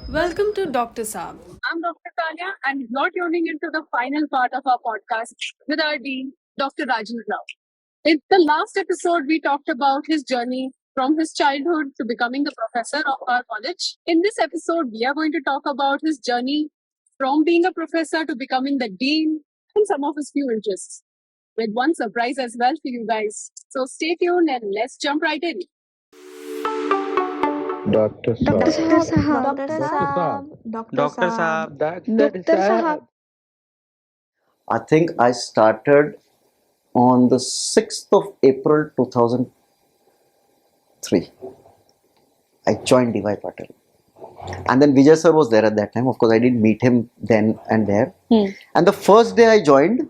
Welcome to DoctorSaab. I'm Dr. Tanya, and you're tuning into the final part of our podcast with our Dean, Dr. Rajiv Rao. In the last episode, we talked about his journey from his childhood to becoming the professor of our college. In this episode, we are going to talk about his journey from being a professor to becoming the dean and some of his few interests, with one surprise as well for you guys. So stay tuned and let's jump right in. Dr. Dr. Saab. Sahab. Dr. Saab. Dr. Saab. That's Dr. Sahab. I think I started on the 6th of April 2003. I joined DY Patel. And then Vijay sir was there at that time. Of course, I didn't meet him then and there. And the first day I joined,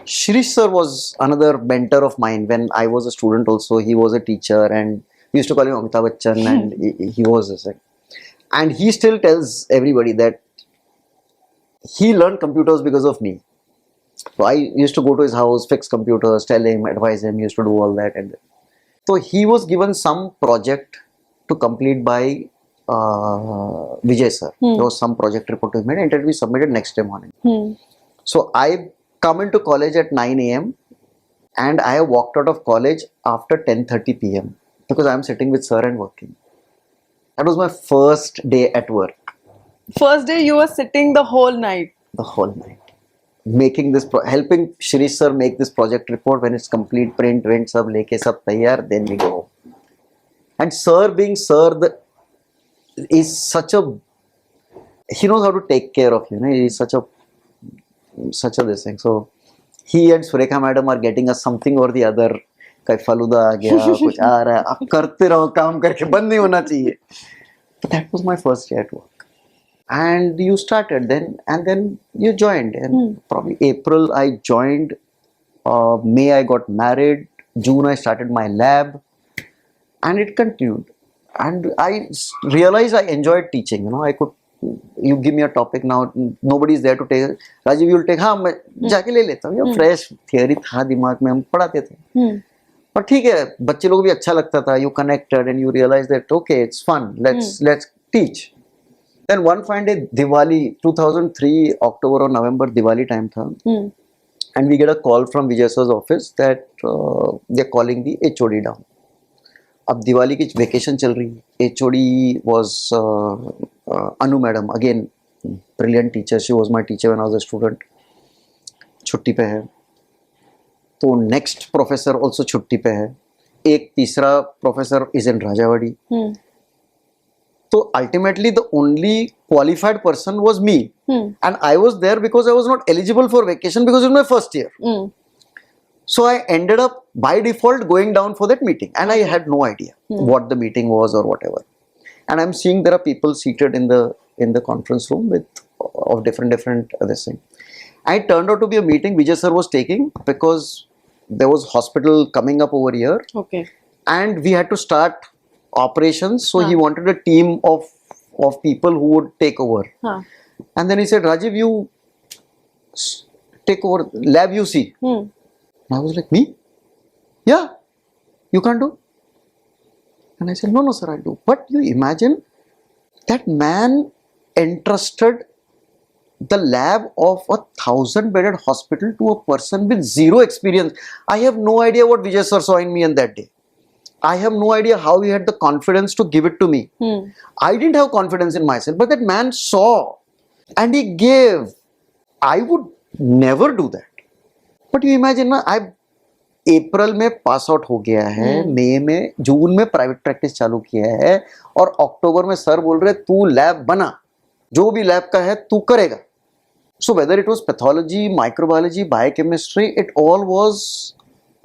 Shirish sir was another mentor of mine. When I was a student also, he was a teacher and we used to call him Amitabh Bachchan and he was a sec. And he still tells everybody that he learned computers because of me. So I used to go to his house, fix computers, tell him, advise him, he used to do all that. And so he was given some project to complete by Vijay sir. There was some project report to be made and it will be submitted next day morning. So I come into college at 9 a.m. and I walked out of college after 10:30 p.m. because I am sitting with sir and working. That was my first day at work. First day you were sitting the whole night. The whole night. Making this, helping Shirish sir make this project report. When it's complete, print, sab leke sab taiyar, then we go. And sir being sir is such a, he knows how to take care of you. He's such a this thing. So he and Surekha madam are getting us something or the other. कहीं फलूदा आ गया, कुछ आ रहा है, आप करते रहो, काम करके बंद नहीं होना चाहिए. But that was my first day at work. And you started then, and then you joined. And probably April I joined, May I got married, June I started my lab, and it continued. And I realized I enjoyed teaching. I could, you give me a topic now, nobody is there to take. Rajiv, you'll take. हाँ मैं जाके ले लेता हूँ. Fresh theory था दिमाग में, हम पढ़ाते थे. पर ठीक है, बच्चे लोग भी अच्छा लगता था. You connected and you realized that okay, it's fun. Let's teach. Then one fine day, Diwali 2003 October or November Diwali time था. And we get a call from Vijay sir's office that they're calling the HOD down. अब दिवाली की vacation चल रही है. HOD was Anu madam, again brilliant teacher. She was my teacher when I was a student. छुट्टी पे है. तो next professor also छुट्टी पे है. एक तीसरा प्रोफेसर इज इन राजावाड़ी. तो ultimately the only qualified person was me and I was there because I was not eligible for vacation because it was my first year. So I ended up by default going down for that meeting and I had no idea what the meeting was or whatever. And I'm seeing there are people seated in the conference room with of different this thing. It turned out to be a meeting Vijay sir was taking because there was hospital coming up over here. Okay. And we had to start operations, so he wanted a team of people who would take over. And then he said, Rajiv, you take over lab UC. And I was like, me? Yeah, you can't do. And I said, no sir, I do. But you imagine that man entrusted the lab of a 1,000-bedded hospital to a person with zero experience. I have no idea what Vijay sir saw in me on that day. I have no idea how he had the confidence to give it to me. I didn't have confidence in myself, but that man saw and he gave. I would never do that. But you imagine ना, I अप्रैल में pass out हो गया है, मई में, जून में private practice चालू किया है और अक्टूबर में सर बोल रहे तू लैब बना, जो भी लैब का है तू करेगा. So whether it was pathology, microbiology, biochemistry, it all was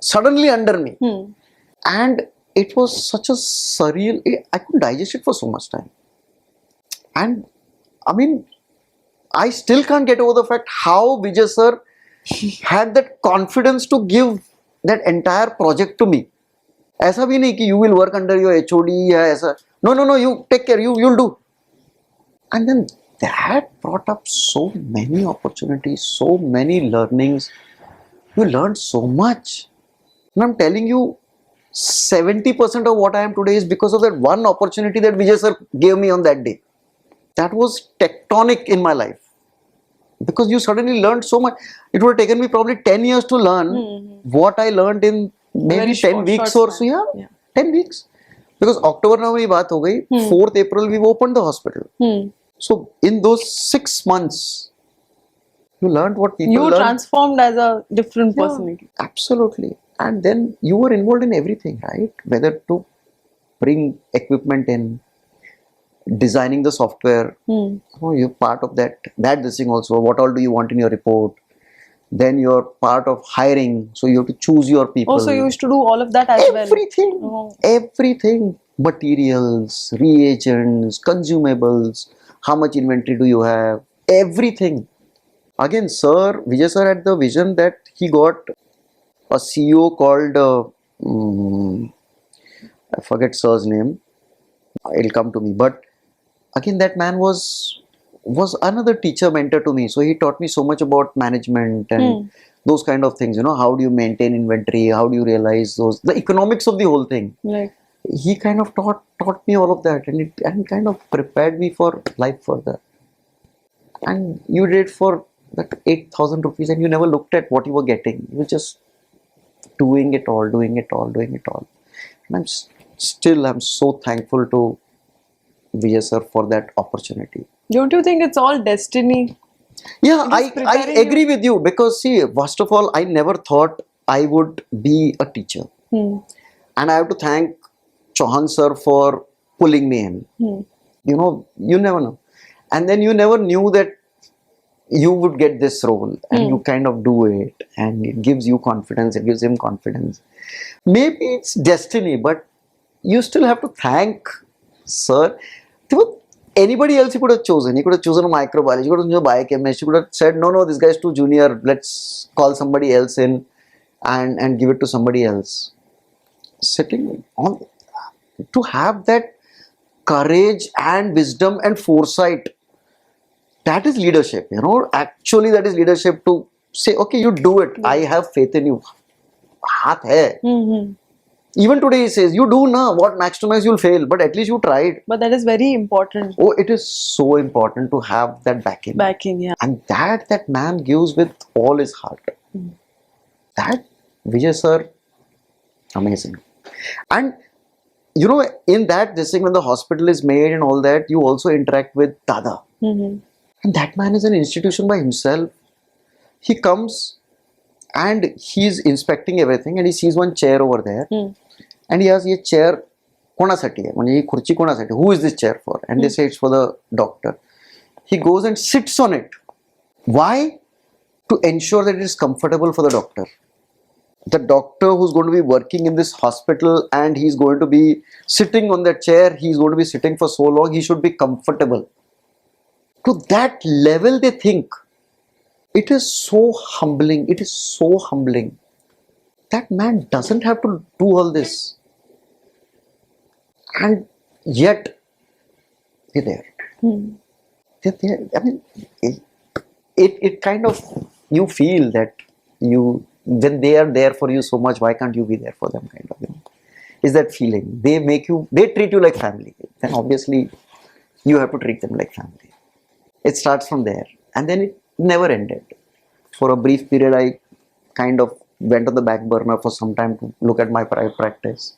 suddenly under me. And it was such a surreal, I couldn't digest it for so much time. And I mean, I still can't get over the fact how Vijay sir had that confidence to give that entire project to me. ऐसा भी नहीं कि you will work under your HOD या ऐसा. No, you take care, you'll do. And then that brought up so many opportunities, so many learnings. You learned so much. And I'm telling you, 70% of what I am today is because of that one opportunity that Vijay sir gave me on that day. That was tectonic in my life. Because you suddenly learned so much. It would have taken me probably 10 years to learn what I learned in maybe Very 10 short weeks or so. span. Yeah, Yeah. 10 weeks. Because October now मेरी बात हो गई, 4th April we've opened the hospital. So in those 6 months, you learned what people You learn. transformed as a different Yeah, person. absolutely. And then you were involved in everything, right? Whether to bring equipment in, designing the software. Oh, you're part of that this thing also. What all do you want in your report? Then you're part of hiring, so you have to choose your people. Also, you used to do all of that as Everything, well. everything, materials, reagents, consumables, how much inventory do you have, everything. Again, sir, Vijay sir had the vision that he got a CEO called, I forget sir's name, it'll come to me, but again that man was another teacher mentor to me. So he taught me so much about management and those kind of things, how do you maintain inventory, how do you realize the economics of the whole thing. Like, He kind of taught me all of that, and kind of prepared me for life further. And you did it for that 8,000 rupees, and you never looked at what you were getting. You were just doing it all. And I'm so thankful to Vijay sir for that opportunity. don't you think it's all destiny? Yeah, It is I preparing agree with you, because see, first of all, I never thought I would be a teacher. And I have to thank Chauhan sir for pulling me in. You never know. And then you never knew that you would get this role, and you kind of do it, and it gives you confidence, it gives him confidence. Maybe it's destiny, but you still have to thank sir. Anybody else he could have chosen. He could have chosen a microbiology, he could have chosen biochemistry, he could have said, no, this guy is too junior, let's call somebody else in and give it to somebody else. Sitting on, to have that courage and wisdom and foresight, that is leadership, actually that is leadership, to say, okay, you do it, I have faith in you. Haath hai. Even today he says, you do now, what max to max you'll fail, but at least you tried. But that is very important. Oh, it is so important to have that backing. Yeah. And that man gives with all his heart. That Vijay sir, amazing. And in that this thing, when the hospital is made and all that, you also interact with Dada. And that man is an institution by himself. He comes and he's inspecting everything, and he sees one chair over there, and he asks, "Ye chair कोणासाठी आहे? म्हणजे ही खुर्ची कोणासाठी? Who is this chair for?" And they say it's for the doctor. He goes and sits on it. Why? To ensure that it is comfortable for the doctor. The doctor who's going to be working in this hospital, and he's going to be sitting on that chair, he's going to be sitting for so long, he should be comfortable. To that level they think. It is so humbling. It is so humbling. That man doesn't have to do all this. And yet, they're there. They're there. I mean, it kind of, you feel that when they are there for you so much, why can't you be there for them, kind of, is that feeling. They treat you like family. Then obviously, you have to treat them like family. It starts from there. And then it never ended. For a brief period, I kind of went on the back burner for some time to look at my private practice,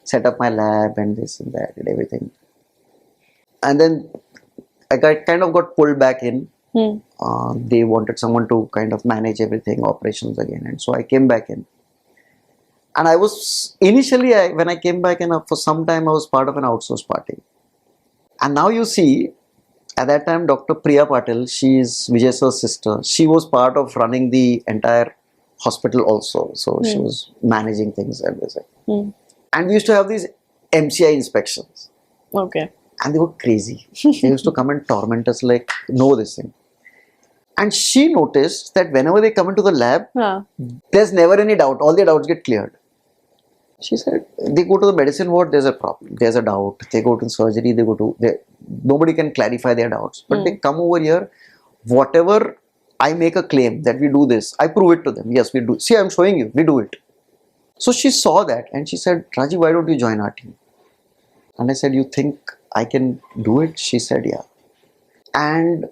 set up my lab and this and that and everything. And then I kind of got pulled back in. They wanted someone to kind of manage everything, operations again. And so I came back in. And I was, initially, when I came back in, for some time, I was part of an outsourced party. And now you see, at that time, Dr. Priya Patil, she is Vijay sir's sister. She was part of running the entire hospital also. So she was managing things and this. And we used to have these MCI inspections. Okay. And they were crazy. They used to come and torment us like, know this thing. And she noticed that whenever they come into the lab, there's never any doubt. All their doubts get cleared. She said, they go to the medicine ward, there's a problem, there's a doubt. They go to surgery, nobody can clarify their doubts. But they come over here, whatever I make a claim that we do this, I prove it to them. Yes, we do. See, I'm showing you, we do it. So she saw that and she said, Rajiv, why don't you join our team? And I said, you think I can do it? She said, yeah. And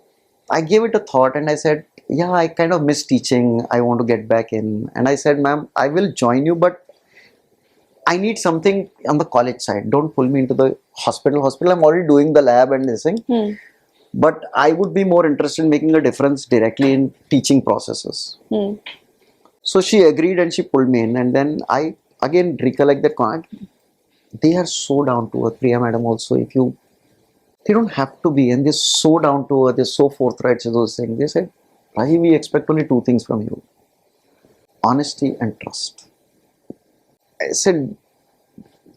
I gave it a thought and I said, yeah, I kind of miss teaching. I want to get back in. And I said, ma'am, I will join you, but I need something on the college side. Don't pull me into the hospital. I'm already doing the lab and this thing. But I would be more interested in making a difference directly in teaching processes. So she agreed and she pulled me in. And then I again recollect that they are so down to earth. Priya madam also, they don't have to be, and they're so down to earth, they're so forthright to those things. They said, Rajiv, we expect only two things from you: honesty and trust. I said,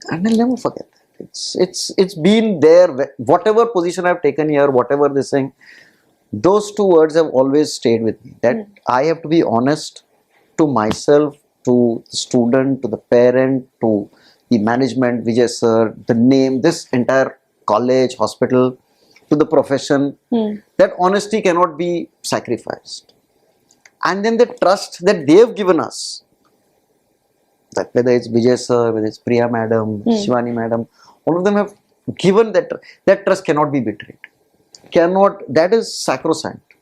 and I'll never forget that. It's been there. Whatever position I've taken here, whatever this thing, those two words have always stayed with me. That I have to be honest to myself, to the student, to the parent, to the management, Vijay sir, the name, this entire college, hospital, to the profession. That honesty cannot be sacrificed. And then the trust that they have given us, that whether it's Vijay sir, whether it's Priya madam, Shivani madam, all of them have given that trust cannot be betrayed. That is sacrosanct.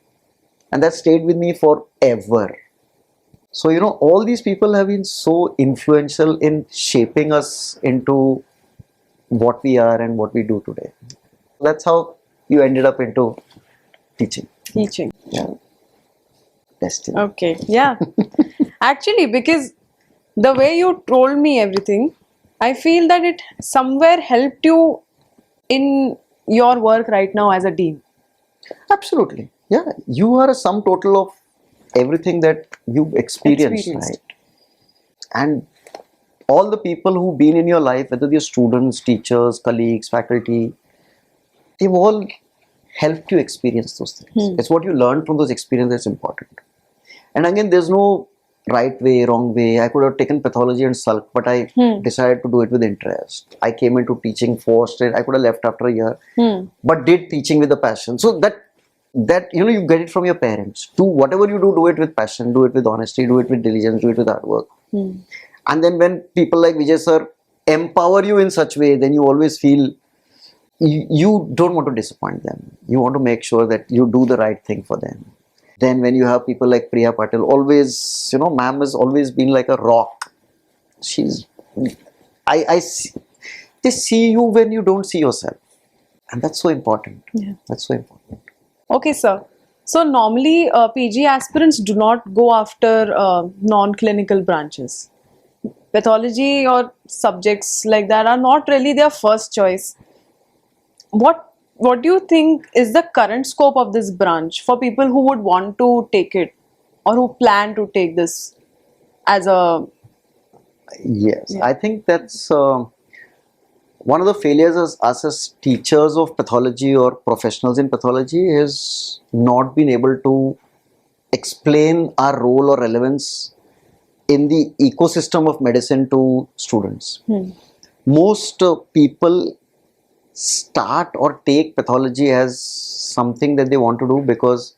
And that stayed with me forever. So, all these people have been so influential in shaping us into what we are and what we do today. That's how you ended up into teaching. Teaching. Yeah. Destiny. Okay. Yeah. Actually, because the way you told me everything, I feel that it somewhere helped you in your work right now as a dean. Absolutely. Yeah. You are a sum total of everything that you've experienced, right? And all the people who've been in your life, whether they're students, teachers, colleagues, faculty, they've all helped you experience those things. It's what you learned from those experiences that's important. And again, there's no right way, wrong way. I could have taken pathology and sulked, but I decided to do it with interest. I came into teaching forced it. I could have left after a year, but did teaching with a passion. So that you get it from your parents. Do whatever you do it with passion, do it with honesty, do it with diligence, do it with hard work. And then when people like Vijay sir empower you in such way, then you always feel you don't want to disappoint them. You want to make sure that you do the right thing for them. Then when you have people like Priya Patil, always, ma'am has always been like a rock. They see you when you don't see yourself. And that's so important. Yeah. That's so important. Okay, sir. So normally PG aspirants do not go after non-clinical branches. Pathology or subjects like that are not really their first choice. What do you think is the current scope of this branch for people who would want to take it or who plan to take this as a... Yes, I think that's one of the failures as us as teachers of pathology or professionals in pathology is not being able to explain our role or relevance in the ecosystem of medicine to students. Most people start or take pathology as something that they want to do because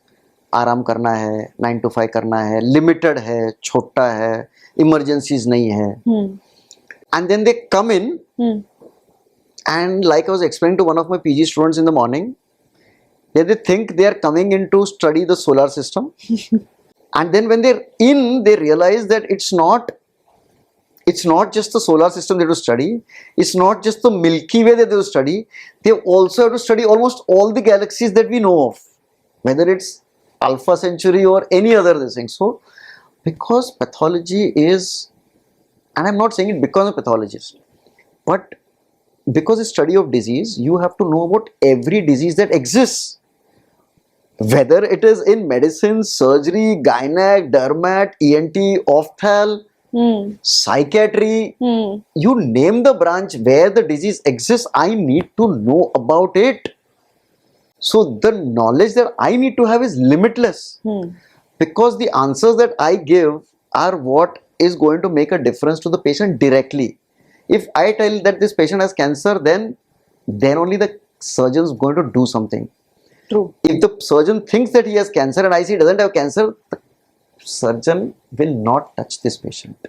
आराम करना है, 9 to 5 करना है, limited है, छोटा है, emergencies नहीं है. And then they come in and like I was explaining to one of my PG students in the morning, they think they are coming in to study the solar system. And then when they're in, they realize that it's not just the solar system they have to study. It's not just the Milky Way that they have to study. They also have to study almost all the galaxies that we know of, whether it's Alpha Centauri or any other thing. So, because pathology is, and I'm not saying it because I'm a pathologist, but because it's study of disease, you have to know about every disease that exists. Whether it is in medicine, surgery, gynec, dermat, ENT, ophthal, psychiatry, you name the branch where the disease exists, I need to know about it. So the knowledge that I need to have is limitless because the answers that I give are what is going to make a difference to the patient directly. If I tell that this patient has cancer, then only the surgeon is going to do something. True. If the surgeon thinks that he has cancer and I see he doesn't have cancer, the surgeon will not touch this patient.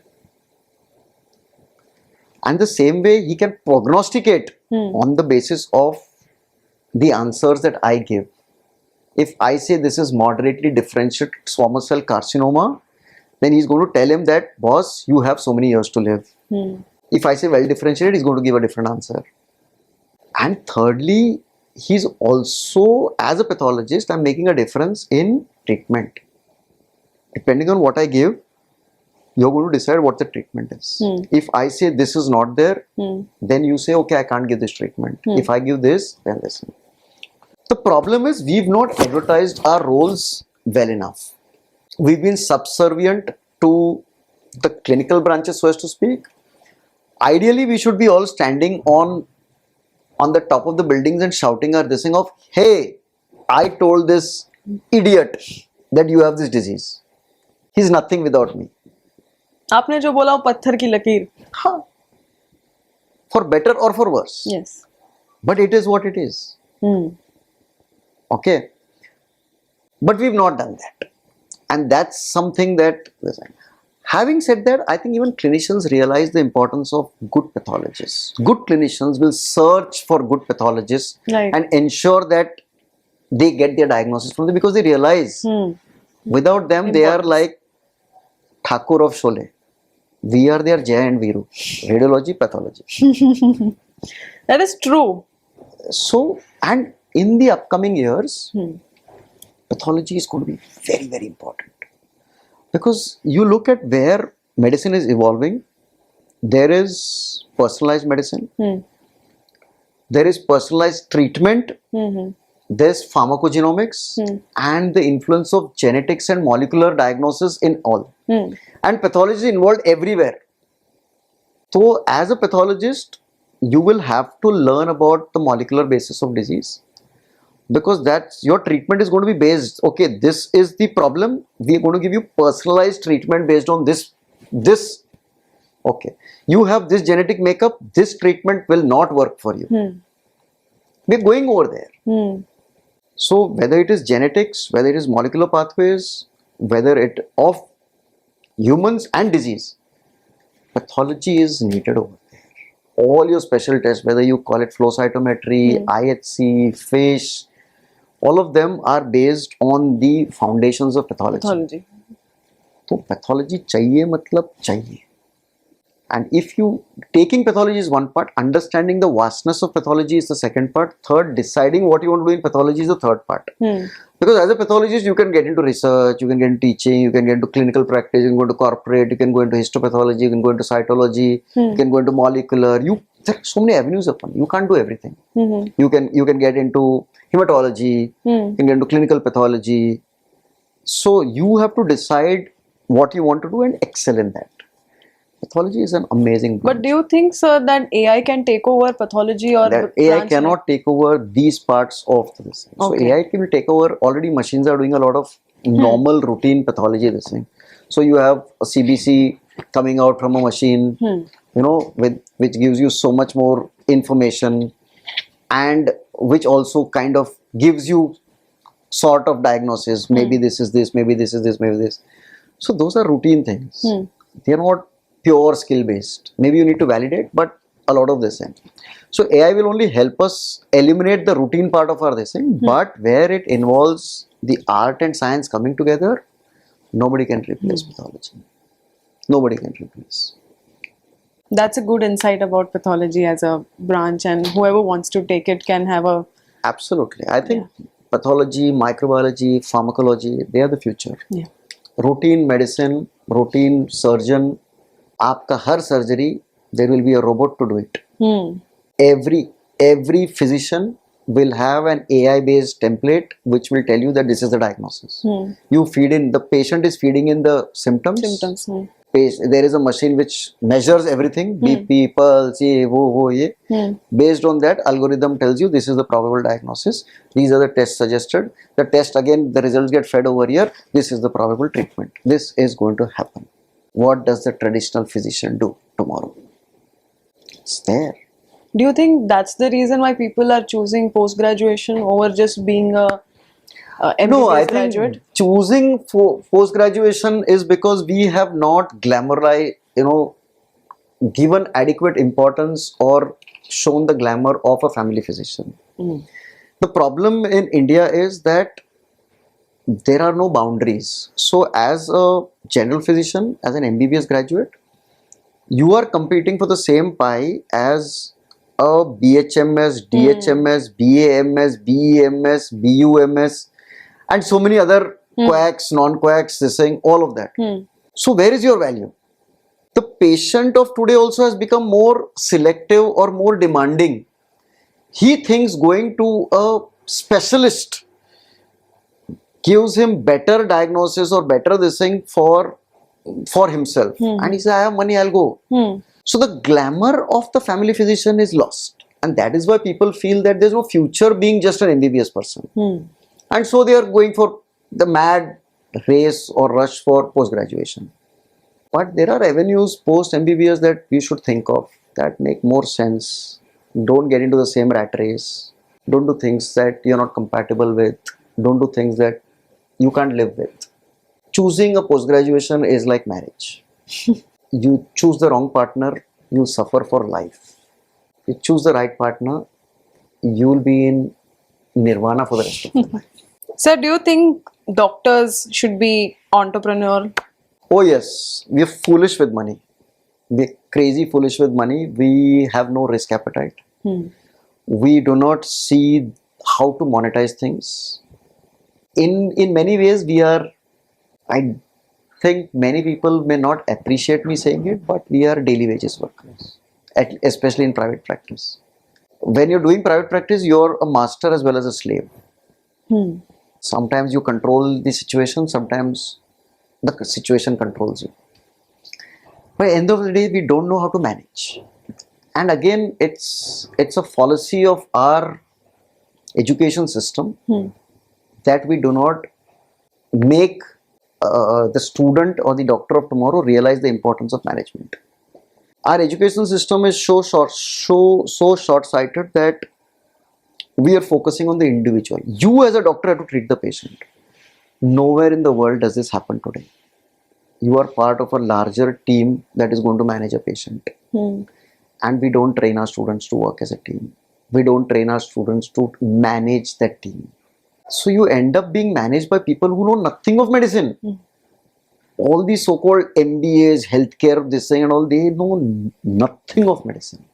And the same way he can prognosticate on the basis of the answers that I give. If I say this is moderately differentiated squamous cell carcinoma, then he's going to tell him that, boss, you have so many years to live. If I say well differentiated, he's going to give a different answer. And thirdly, he's also, as a pathologist, I'm making a difference in treatment. Depending on what I give, you're going to decide what the treatment is. If I say this is not there, then you say, okay, I can't give this treatment. If I give this, then listen. The problem is we've not advertised our roles well enough. We've been subservient to the clinical branches, so as to speak. Ideally, we should be all standing on the top of the buildings and shouting our this thing of, hey, I told this idiot that you have this disease. He's nothing without me. आपने जो बोला वो पत्थर की लकीर. हाँ. For better or for worse. Yes. But it is what it is. Okay. But we've not done that. And that's something that, having said that, I think even clinicians realize the importance of good pathologists. Good clinicians will search for good pathologists and ensure that they get their diagnosis from them, because they realize without them, they are like Thakur of Sholay. We are their Jay and Viru. Radiology, pathology. That is true. So, and in the upcoming years, pathology is going to be very, very important. Because you look at where medicine is evolving, there is personalized medicine, there is personalized treatment, there's pharmacogenomics, and the influence of genetics and molecular diagnosis in all. And pathology is involved everywhere. So, as a pathologist, you will have to learn about the molecular basis of disease. Because that's your treatment is going to be based, okay, this is the problem, we are going to give you personalized treatment based on this. Okay, you have this genetic makeup, this treatment will not work for you. We're going over there. So whether it is genetics, whether it is molecular pathways, whether it of humans and disease, pathology is needed over there. All your special tests, whether you call it flow cytometry, IHC, FISH, all of them are based on the foundations of pathology. So pathology chahiye matlab chahiye. And if you, taking pathology is one part, understanding the vastness of pathology is the second part, third, deciding what you want to do in pathology is the third part. Because as a pathologist, you can get into research, you can get into teaching, you can get into clinical practice, you can go into corporate, you can go into histopathology, you can go into cytology, you can go into molecular. There are so many avenues open. You can't do everything. You can get into hematology, you can get into clinical pathology. So you have to decide what you want to do and excel in that. Pathology is an amazing branch. But do you think, sir, that AI can take over pathology, or that AI cannot take over these parts of this? So AI will take over. Already machines are doing a lot of normal routine pathology this thing. So you have a CBC coming out from a machine, you know, which gives you so much more information, and which also kind of gives you sort of diagnosis. Maybe this is this, maybe this is this, maybe this. So those are routine things. They are not pure skill based. Maybe you need to validate, but a lot of this thing. So AI will only help us eliminate the routine part of our this thing, but where it involves the art and science coming together, nobody can replace pathology. Nobody can replace. That's a good insight about pathology as a branch, and whoever wants to take it can have a... Absolutely. I think pathology, microbiology, pharmacology, they are the future. Routine medicine, routine surgeon, आपका हर surgery, there will be a robot to do it. Every physician will have an AI based template which will tell you that this is the diagnosis. You feed in, the patient is feeding in the symptoms. There is a machine which measures everything, BP, pulse, ye. Based on that, algorithm tells you this is the probable diagnosis. These are the tests suggested. The test, again, the results get fed over here. This is the probable treatment. This is going to happen. What does the traditional physician do tomorrow? It's there. Do you think that's the reason why people are choosing post-graduation over just being a MBBS No, I graduate? think choosing for post-graduation is because we have not glamorized, given adequate importance or shown the glamour of a family physician. The problem in India is that there are no boundaries. So as a general physician, as an MBBS graduate, you are competing for the same pie as a BHMS, DHMS, BAMS, BEMS, BUMS, and so many other quacks, non-quacks, this thing, all of that. So where is your value? The patient of today also has become more selective or more demanding. He thinks going to a specialist gives him better diagnosis or better this thing for himself. And he says, I have money, I'll go. So the glamour of the family physician is lost. And that is why people feel that there's no future being just an MBBS person. And so they are going for the mad race or rush for post-graduation. But there are avenues post-MBBS that we should think of that make more sense. Don't get into the same rat race. Don't do things that you're not compatible with. Don't do things that you can't live with. Choosing a post-graduation is like marriage. You choose the wrong partner, you suffer for life. You choose the right partner, you'll be in nirvana for the rest of your life. Sir, do you think doctors should be entrepreneur? Oh yes, we are foolish with money. We are crazy foolish with money. We have no risk appetite. We do not see how to monetize things. In many ways, we are, I think many people may not appreciate me saying it, but we are daily wages workers, especially in private practice. When you're doing private practice, you're a master as well as a slave. Sometimes you control the situation, sometimes the situation controls you. By the end of the day, we don't know how to manage. And again, it's a fallacy of our education system that we do not make the student or the doctor of tomorrow realize the importance of management. Our education system is so short-sighted that we are focusing on the individual. You as a doctor have to treat the patient. Nowhere in the world does this happen today. You are part of a larger team that is going to manage a patient. And we don't train our students to work as a team. We don't train our students to manage that team. So you end up being managed by people who know nothing of medicine. All these so-called MBAs, healthcare, this thing and all, they know nothing of medicine.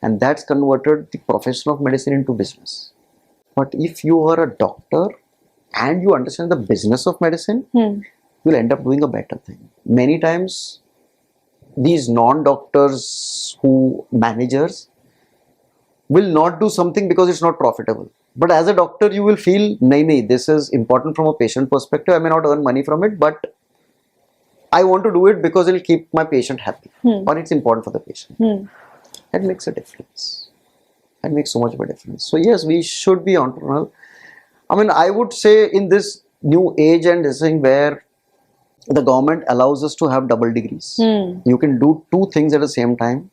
And that's converted the profession of medicine into business. But if you are a doctor and you understand the business of medicine, you'll end up doing a better thing. Many times, these non-doctors who managers will not do something because it's not profitable. But as a doctor, you will feel, nahi, this is important from a patient perspective. I may not earn money from it, but I want to do it because it will keep my patient happy. Or it's important for the patient. That makes a difference. That makes so much of a difference. So yes, we should be entrepreneurial. I mean, I would say in this new age and this thing where the government allows us to have double degrees. You can do two things at the same time.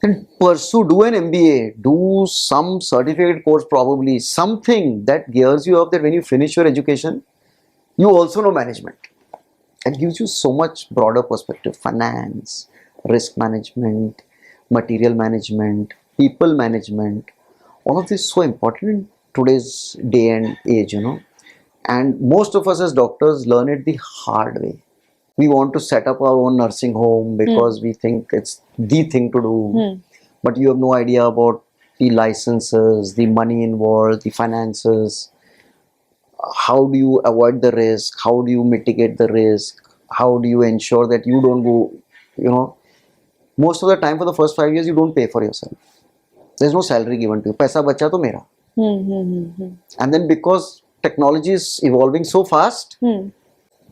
Then do an MBA, do some certificate course probably, something that gears you up that when you finish your education, you also know management. It gives you so much broader perspective, finance, risk management, material management, people management. All of this is so important in today's day and age, And most of us as doctors learn it the hard way. We want to set up our own nursing home because we think it's the thing to do. But you have no idea about the licenses, the money involved, the finances. How do you avoid the risk? How do you mitigate the risk? How do you ensure that you don't go, most of the time for the first 5 years, you don't pay for yourself. There's no salary given to you. Paisa bacha to mera. And then because technology is evolving so fast,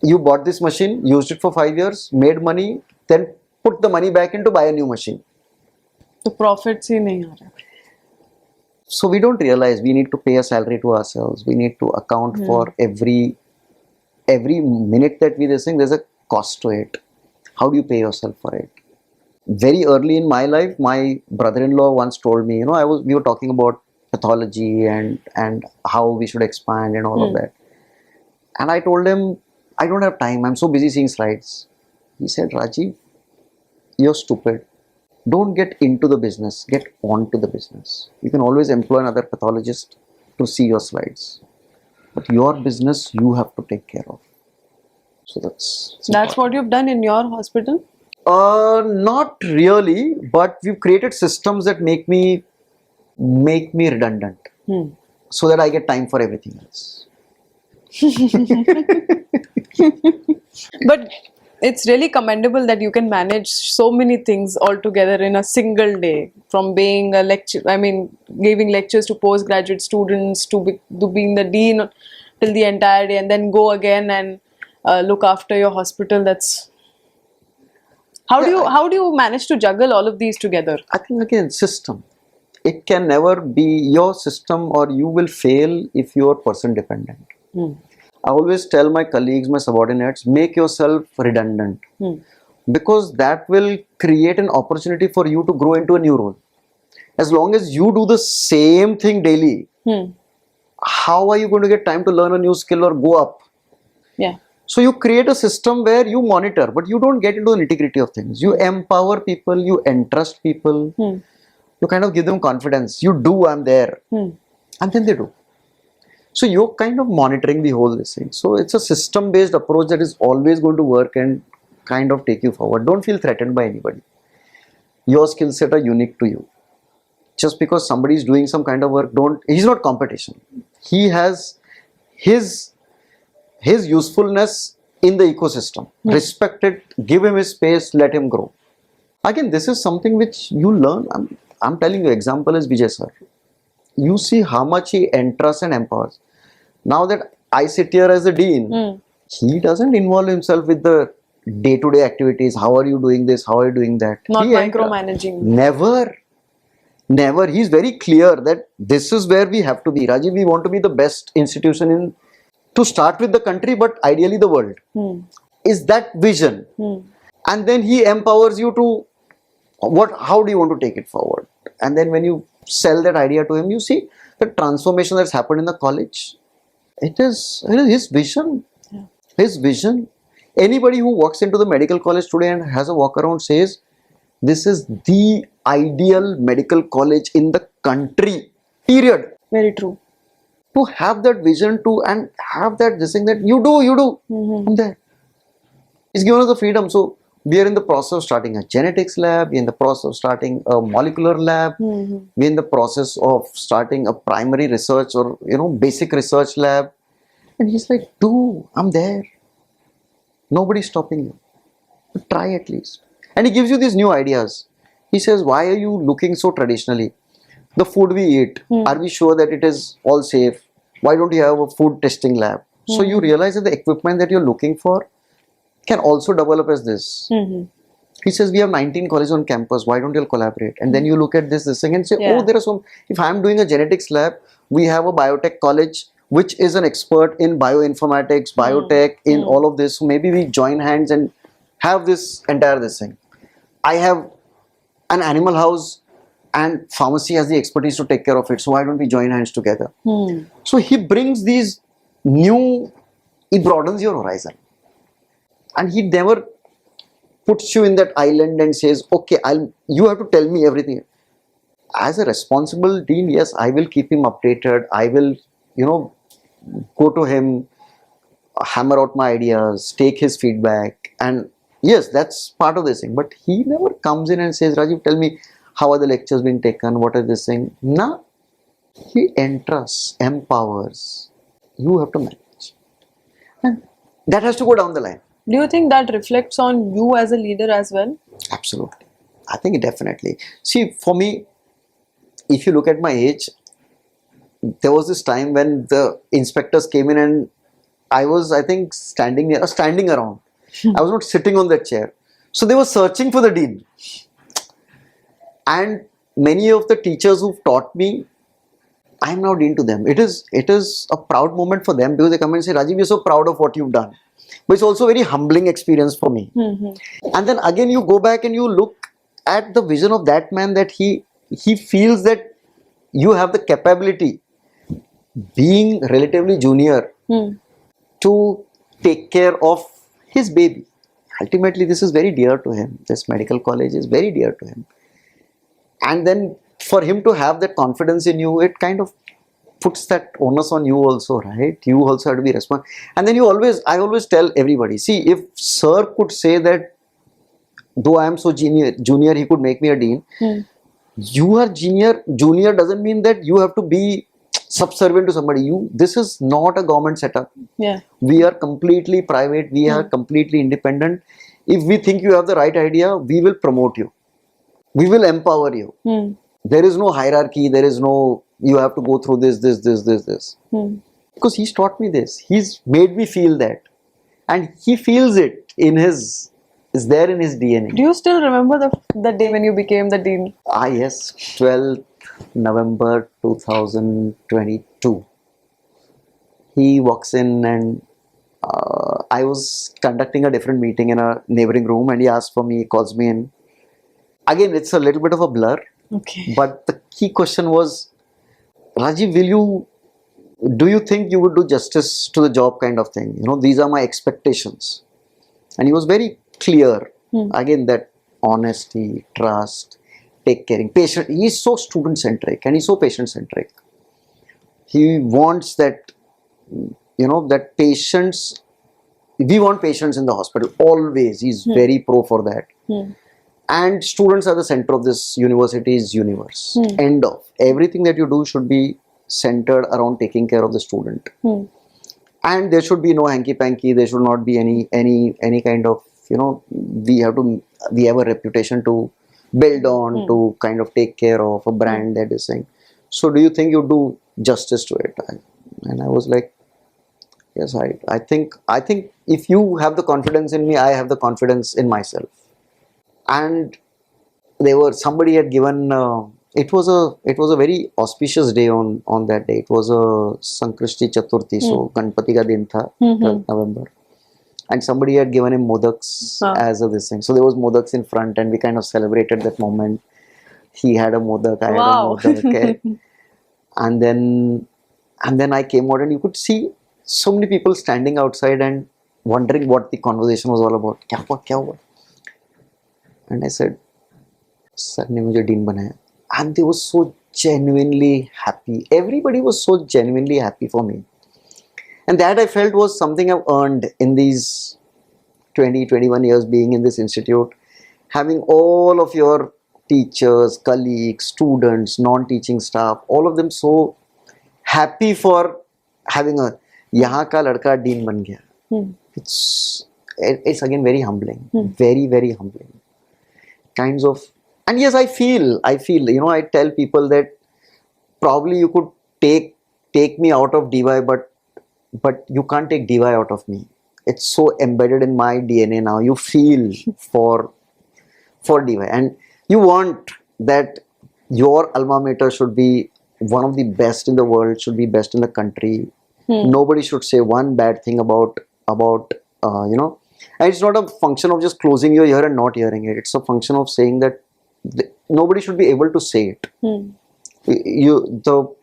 you bought this machine, used it for 5 years, made money, then put the money back in to buy a new machine. The profits ही नहीं आ रहा. So we don't realize we need to pay a salary to ourselves. We need to account for every minute that we listen. There's a cost to it. How do you pay yourself for it? Very early in my life, my brother-in-law once told me, we were talking about pathology and how we should expand and all of that. And I told him, I don't have time. I'm so busy seeing slides. He said, Rajiv, you're stupid. Don't get into the business. Get onto the business. You can always employ another pathologist to see your slides. but your business you have to take care of. So That's what you've done in your hospital? not really, but we've created systems that make me redundant, so that I get time for everything else. But it's really commendable that you can manage so many things all together in a single day, from being a lecture, giving lectures to postgraduate students to being the dean till the entire day, and then go again and look after your hospital. That's how do you manage to juggle all of these together? I think again, system. It can never be your system, or you will fail if you are person dependent. I always tell my colleagues, my subordinates, make yourself redundant, because that will create an opportunity for you to grow into a new role. As long as you do the same thing daily, how are you going to get time to learn a new skill or go up? Yeah. So you create a system where you monitor, but you don't get into the nitty-gritty of things. You empower people, you entrust people, you kind of give them confidence. You do, I'm there. And then they do. So you're kind of monitoring the whole this thing. So it's a system-based approach that is always going to work and kind of take you forward. Don't feel threatened by anybody. Your skill set are unique to you. Just because somebody is doing some kind of work, he's not competition. He has his usefulness in the ecosystem. Respect it, give him his space, let him grow. Again, this is something which you learn. I'm telling you, example is Vijay sir. You see how much he entrusts and empowers. Now that I sit here as the dean, he doesn't involve himself with the day-to-day activities. How are you doing this? How are you doing that? Not micromanaging. Never. He's very clear that this is where we have to be. Rajiv, we want to be the best institution to start with the country, but ideally the world. Is that vision? And then he empowers you to how do you want to take it forward? And then when you sell that idea to him, you see the transformation that's happened in the college. It is his vision. Yeah. His vision. Anybody who walks into the medical college today and has a walk around says, this is the ideal medical college in the country. Period. Very true. To have that vision and have that this thing that you do. I'm there. It's given us the freedom. So we are in the process of starting a genetics lab. We're in the process of starting a molecular lab. We're in the process of starting a primary research or basic research lab. And he's like, I'm there. Nobody's stopping you. But try at least. And he gives you these new ideas. He says, why are you looking so traditionally? The food we eat, are we sure that it is all safe? Why don't you have a food testing lab? So you realize that the equipment that you're looking for can also develop as this. He says, we have 19 colleges on campus. Why don't you all collaborate? And then you look at this thing and say, oh, there are some. If I'm doing a genetics lab, we have a biotech college, which is an expert in bioinformatics, biotech, in all of this. So maybe we join hands and have this entire thing. I have an animal house and pharmacy has the expertise to take care of it. So why don't we join hands together? So he brings these he broadens your horizon. And he never puts you in that island and says, okay, you have to tell me everything. As a responsible dean, yes, I will keep him updated. I will, go to him, hammer out my ideas, take his feedback. And yes, that's part of this thing. But he never comes in and says, Rajiv, tell me, how are the lectures being taken? What is this thing? No. He entrusts, empowers. You have to manage. And that has to go down the line. Do you think that reflects on you as a leader as well? Absolutely. I think definitely. See, for me, if you look at my age, there was this time when the inspectors came in and I was, I think, standing around. I was not sitting on that chair. So they were searching for the dean. And many of the teachers who've taught me, I am now dean to them. It is a proud moment for them because they come and say, Rajiv, we're so proud of what you've done. But it's also a very humbling experience for me. And then again, you go back and you look at the vision of that man, that he feels that you have the capability, being relatively junior, to take care of his baby. Ultimately, this is very dear to him. This medical college is very dear to him. And then for him to have that confidence in you, it kind of puts that onus on you also, right? You also have to be responsible. And then I always tell everybody, see, if sir could say that, though I am so junior, he could make me a dean. You are junior doesn't mean that you have to be subservient to somebody. This is not a government setup. Yeah. We are completely private. We are completely independent. If we think you have the right idea, we will promote you. We will empower you. There is no hierarchy. There is no, you have to go through this. Because he's taught me this. He's made me feel that. And he feels it it's there in his DNA. Do you still remember the day when you became the dean? Yes, 12th November 2022. He walks in and I was conducting a different meeting in a neighboring room, and he asked for me, calls me in. Again, it's a little bit of a blur. Okay. But the key question was, Rajiv, do you think you would do justice to the job kind of thing? These are my expectations. And he was very clear. Again, that honesty, trust, take caring, patient. He's so student centric and he's so patient centric. He wants that, that patience. We want patients in the hospital always. He's very pro for that. And students are the center of this university's universe. End of. Everything that you do should be centered around taking care of the student. And there should be no hanky-panky. There should not be any kind of, we have a reputation to build on, to kind of take care of a brand that is saying. So do you think you do justice to it? And I was like, yes, I think if you have the confidence in me, I have the confidence in myself. And somebody had given, it was a very auspicious day on that day. It was a Sankrishti Chaturthi, so Ganpati ka din tha, 12th November. And somebody had given him modaks as a this thing. So there was modaks in front and we kind of celebrated that moment. He had a modak, I had a modak. And then I came out and you could see so many people standing outside and wondering what the conversation was all about. Kya hua? And I said, Sir ne mujhe dean banaya. And they were so genuinely happy. Everybody was so genuinely happy for me. And that I felt was something I've earned in these 21 years being in this institute. Having all of your teachers, colleagues, students, non-teaching staff, all of them so happy for having yahan ka ladka dean ban gaya. It's again very humbling. Very, very humbling. Kinds of, and yes, I feel, I tell people that probably you could take me out of DY, but you can't take DY out of me. It's so embedded in my DNA now. You feel for DY, and you want that your alma mater should be one of the best in the world, should be best in the country. Nobody should say one bad thing about and it's not a function of just closing your ear and not hearing it. It's a function of saying that nobody should be able to say it. The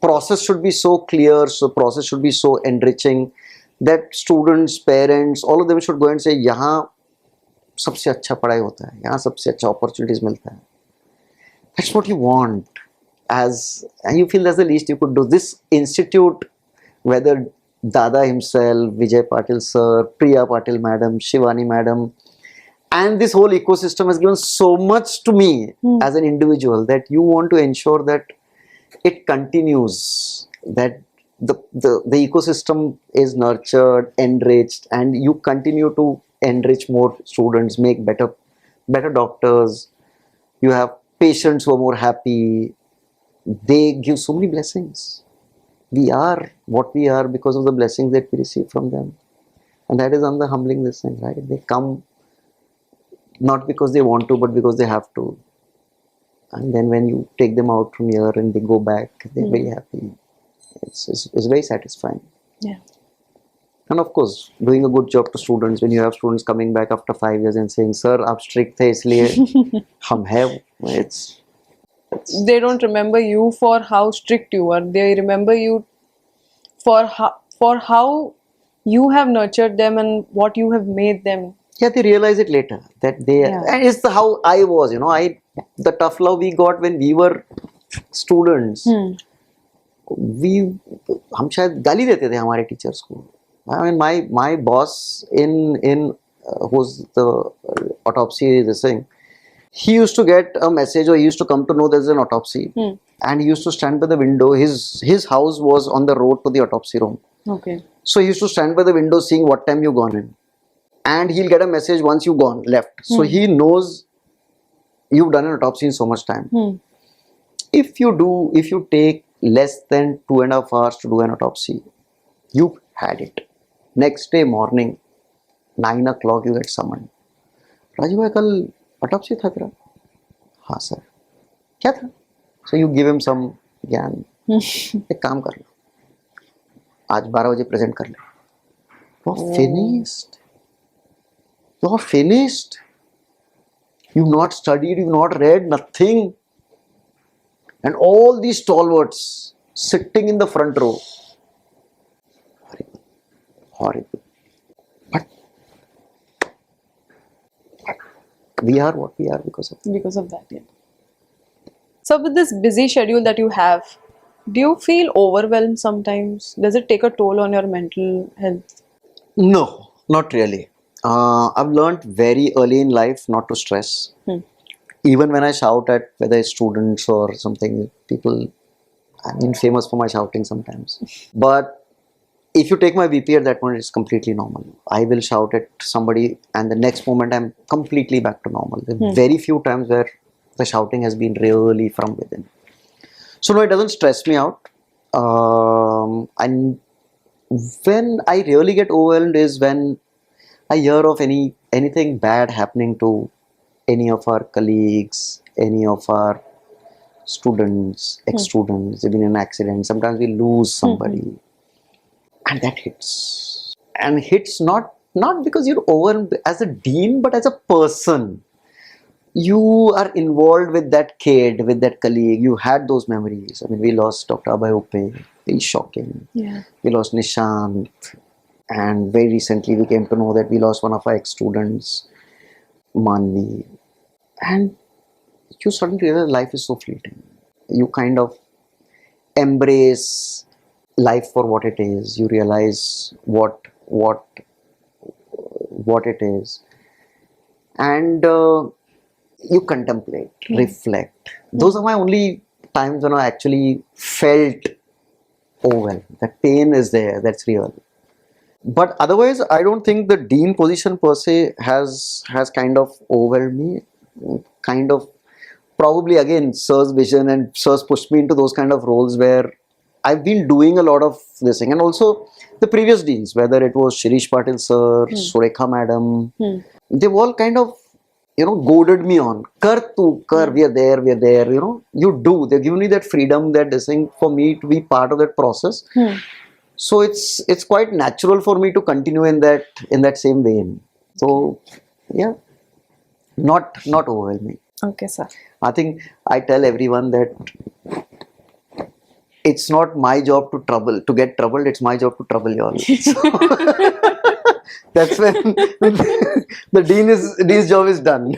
process should be so clear, so process should be so enriching that students, parents, all of them should go and say, यहाँ सबसे अच्छा पढ़ाई होता है, यहाँ सबसे अच्छा opportunities मिलता है. That's what you want, and you feel that's the least you could do. This institute, whether Dada himself, Vijay Patil sir, Priya Patil madam, Shivani madam, and this whole ecosystem has given so much to me as an individual that you want to ensure that it continues, that the ecosystem is nurtured, enriched, and you continue to enrich more students, make better doctors. You have patients who are more happy. They give so many blessings. We are what we are because of the blessings that we receive from them. And that is the humbling this thing, right? They come not because they want to, but because they have to. And then when you take them out from here and they go back, they're very happy. It's very satisfying. Yeah. And of course, doing a good job to students, when you have students coming back after 5 years and saying, Sir, aap strict the, isliye hum hai. They don't remember you for how strict you are. They remember you for how you have nurtured them and what you have made them. Yeah, they realize it later that and it's how I was, the tough love we got when we were students हम शायद गाली देते थे हमारे teachers को. I mean, my boss in who's the autopsy this thing, he used to get a message, or he used to come to know there's an autopsy, and he used to stand by the window. His house was on the road to the autopsy room. Okay. So he used to stand by the window seeing what time you gone in, and he'll get a message once you gone left. So he knows you've done an autopsy in so much time. If you take less than 2.5 hours to do an autopsy, you had it. Next day morning, 9 o'clock you get summoned. Rajiv भाई कल autopsy था तेरा? हाँ sir. क्या था? So you give him some ज्ञान. एक काम कर लो. आज 12 बजे प्रेजेंट कर ले. You're finished. You're finished. You've not studied, you've not read, nothing. And all these stalwarts sitting in the front row. Horrible. But we are what we are because of that. Because of that, yeah. So with this busy schedule that you have, do you feel overwhelmed sometimes? Does it take a toll on your mental health? No, not really. I've learned very early in life not to stress. Even when I shout at whether it's students or something, people, I'm famous for my shouting sometimes. But if you take my BP at that moment, it's completely normal. I will shout at somebody and the next moment I'm completely back to normal. There are very few times where the shouting has been really from within. So no, it doesn't stress me out. And when I really get overwhelmed is when I hear of anything bad happening to any of our colleagues, any of our students, ex-students. They've been in an accident. Sometimes we lose somebody. And that hits. And hits not because you're overwhelmed as a dean, but as a person. You are involved with that kid, with that colleague. You had those memories. I mean, we lost Dr. Abhay. Very shocking. Yeah. We lost Nishant. And very recently we came to know that we lost one of our ex-students, Manvi. And you suddenly realize life is so fleeting. You kind of embrace life for what it is. You realize what it is. And you contemplate, reflect. Those are my only times when I actually felt overwhelmed. That pain is there, that's real. But otherwise, I don't think the dean position per se has kind of overwhelmed me. Kind of, probably again, Sir's vision and Sir's pushed me into those kind of roles where I've been doing a lot of this thing. And also the previous deans, whether it was Shirish Patil Sir, Surekha Madam, they've all kind of, goaded me on. Kar tu, kar, we are there, you do. They've given me that freedom, that this thing for me to be part of that process. So it's quite natural for me to continue in that same vein. So yeah, not overwhelming. Okay, sir. I think I tell everyone that it's not my job to get troubled. It's my job to trouble you all. So, that's when the dean's job is done.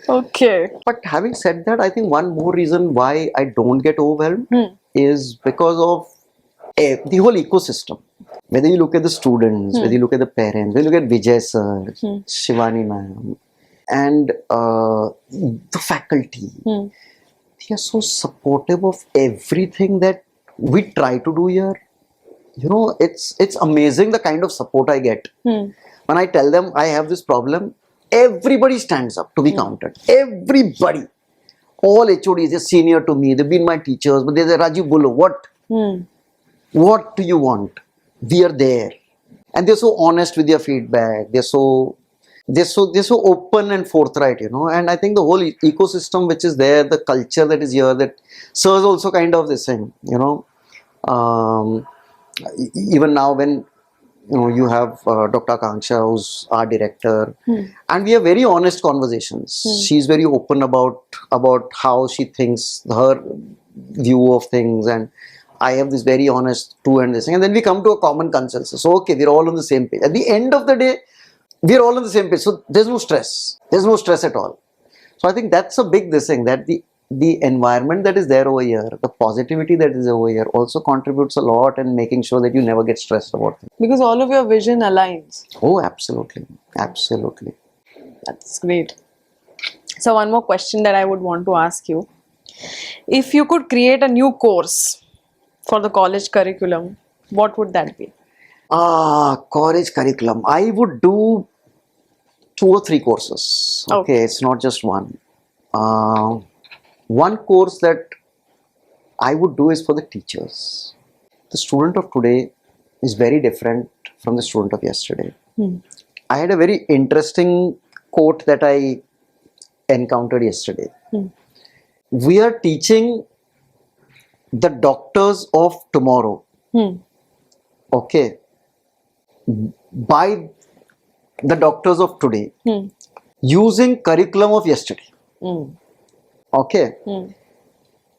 Okay. But having said that, I think one more reason why I don't get overwhelmed is because of the whole ecosystem. Whether you look at the students, whether you look at the parents, whether you look at Vijay sir, Shivani ma'am, and the faculty, they are so supportive of everything that we try to do here. It's amazing the kind of support I get. When I tell them I have this problem, everybody stands up to be counted. Everybody. All HODs, they're senior to me, they've been my teachers, but they say, Rajiv, bolo, what? What do you want? We are there. And they're so honest with their feedback. They're so open and forthright, and I think the whole ecosystem which is there, the culture that is here, that serves also kind of this thing, even now when you have Dr. Akanksha, who's our director, and we have very honest conversations. She's very open about how she thinks, her view of things, and I have this very honest too, and this thing, and then we come to a common consensus. So okay, we're all on the same page. At the end of the day, we're all on the same page. So there's no stress. There's no stress at all. So I think that's a big thing, that the environment that is there over here, the positivity that is over here also contributes a lot in making sure that you never get stressed about things. Because all of your vision aligns. Oh, absolutely. Absolutely. That's great. So one more question that I would want to ask you. If you could create a new course for the college curriculum, what would that be? College curriculum. I would do 2 or 3 courses. Okay, it's not just one. One course that I would do is for the teachers. The student of today is very different from the student of yesterday. I had a very interesting quote that I encountered yesterday. We are teaching the doctors of tomorrow. Okay. By the doctors of today. Using curriculum of yesterday. Okay.